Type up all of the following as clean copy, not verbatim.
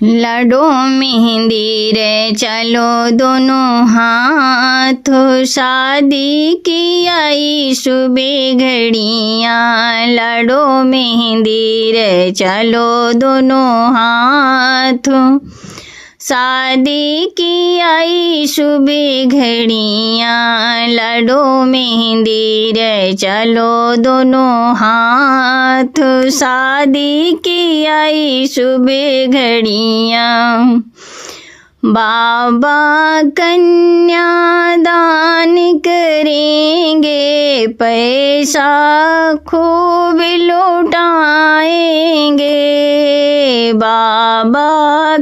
लडो मेहंदी रे चलो दोनों हाथ, शादी की आई सुबह घड़ियाँ। लडो मेहंदी रे चलो दोनों हाथ, शादी की आई सुबह घड़ियाँ। लडो मेहंदी रे चलो दोनों हाथ, शादी की आई सुबह घड़ियाँ। बाबा कन्या दान करेंगे, पैसा खूब लौटाएंगे। बाबा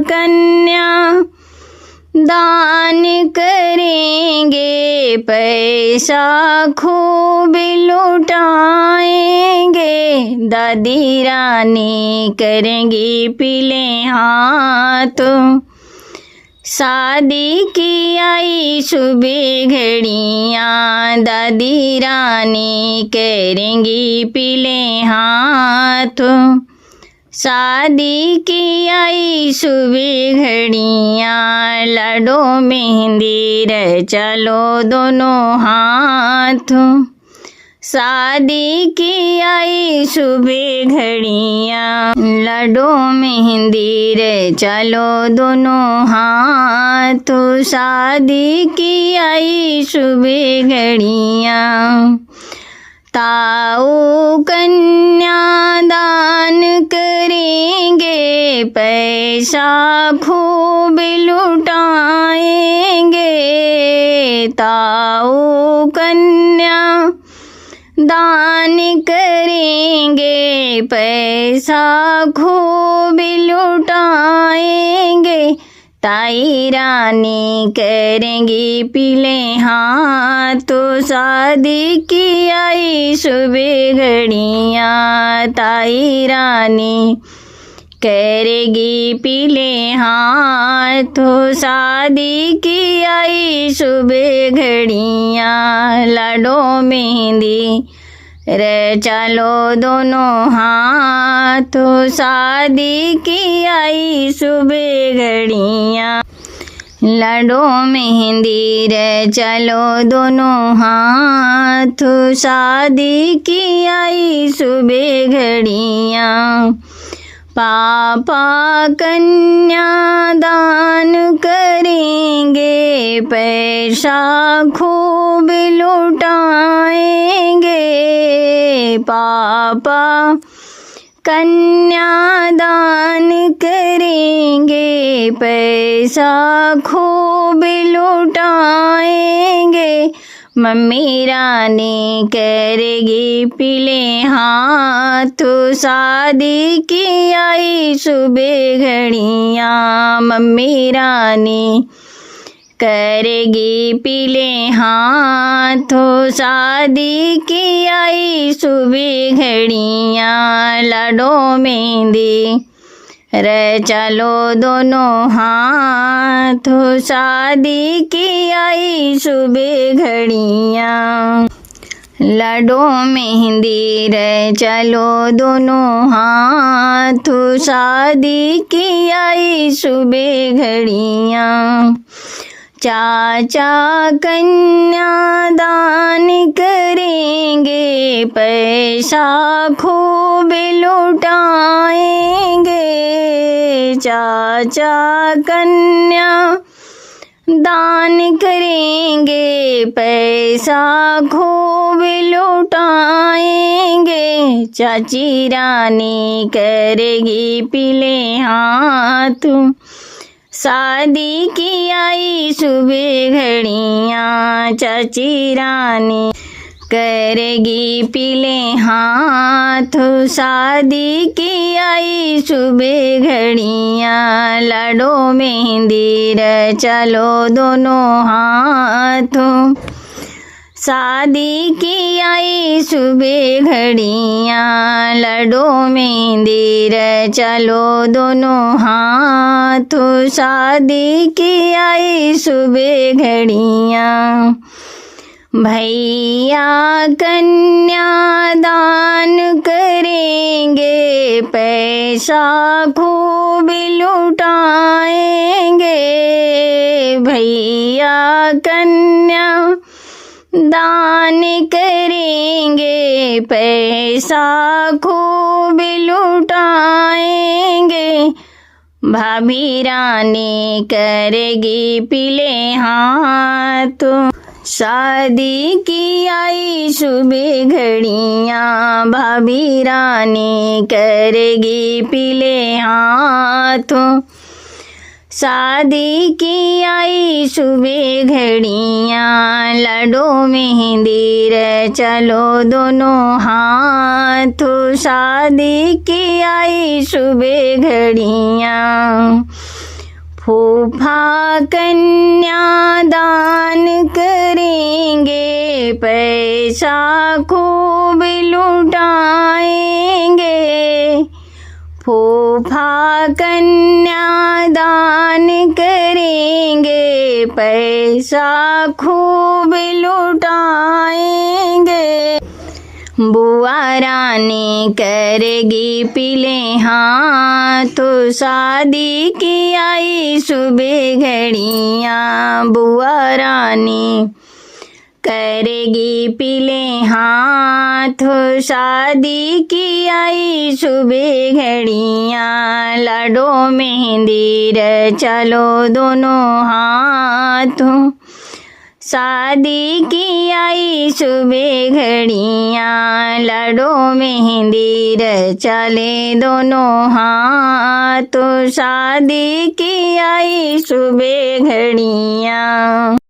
कन्या दान करेंगे, पैसा खूब लौटाएंगे। दादी रानी करेंगी पीले हाथ, शादी की आई सुबह घड़ियाँ। दादी रानी करेंगी पीले हाथ, शादी की आई सुबह घड़ियाँ। लडो मेहंदी रे चलो दोनों हाथ, शादी की आई सुबह घड़ियाँ। लडो मेहंदी रे चलो दोनों हाथ, शादी की आई सुबह घड़ियाँ। ताऊ कन्या दान करेंगे, पैसा खूब लुटाएंगे। ताऊ कन्या दान करेंगे, पैसा खूब लुटाएंगे। ताई रानी करेंगी पीले हाथ, शादी की आई सुबह घड़ियाँ। ताई रानी करेगी पीले हाथ, शादी की आई सुबह घड़ियाँ। लडो मेहंदी रे चलो दोनों हाथ, शादी की आई सुबह घड़ियाँ। लडो मेहंदी रे चलो दोनों हाथ, शादी की आई सुबह घड़ियाँ। पापा कन्या दान करेंगे, पैसा खूब लुटाएंगे। पापा कन्या दान करेंगे, पैसा खूब लुटाएंगे। मम्मी रानी करेगी पीले हाथ, शादी की आई सुबह घड़ियाँ। मम्मी रानी करेगी पीले हाथ, शादी की आई सुबह घड़ियाँ। लडो मेहंदी रे चलो दोनों हाथ, शादी की आई सुबह घड़ियाँ। लडो मेहंदी रे चलो दोनों हाथ, शादी की आई सुबह घड़ियाँ। चाचा कन्या दान करेंगे, पैसा खूब लुटाएंगे। चाचा कन्या दान करेंगे, पैसा खूब लुटाएंगे। चाची रानी करेगी पीले हाथ, शादी की आई सुबह घड़ियाँ। चाची रानी करेगी पीले हाथ, शादी की आई सुबह घड़ियाँ। लडो मेहंदी रे चलो दोनों हाथ, शादी की आई सुबह घड़ियाँ। लडो मेहंदी रे चलो दोनों हाथ, शादी की आई सुबह घड़ियाँ। भैया कन्यादान करेंगे, पैसा खूब लुटाएंगे। भैया कन्या दान करेंगे, पैसा खूब लुटाएंगे। भाभी रानी करेगी पीले हाथ, शादी की आई सुबह घड़ियाँ। भाभी रानी करेगी पीले हाथों, शादी की आई सुबह घड़ियाँ। लडो मेहंदी रे चलो दोनों हाथों, शादी की आई सुबह घड़ियाँ। फूफा कन्यादान करेंगे, पैसा खूब लुटाएंगे। फूफा कन्यादान करेंगे, पैसा खूब लुटाएंगे। बुआ रानी करेगी पीले हाथों, शादी की आई सुबह घड़ियाँ। बुआ रानी करेगी पीले हाथों, शादी की आई सुबह घड़ियाँ। लडो मेहंदी रे चलो दोनों हाथों, शादी की आई सुबह घड़ियाँ। लडो मेहंदी रे चले दोनों हाथों, शादी की आई सुबह घड़ियाँ।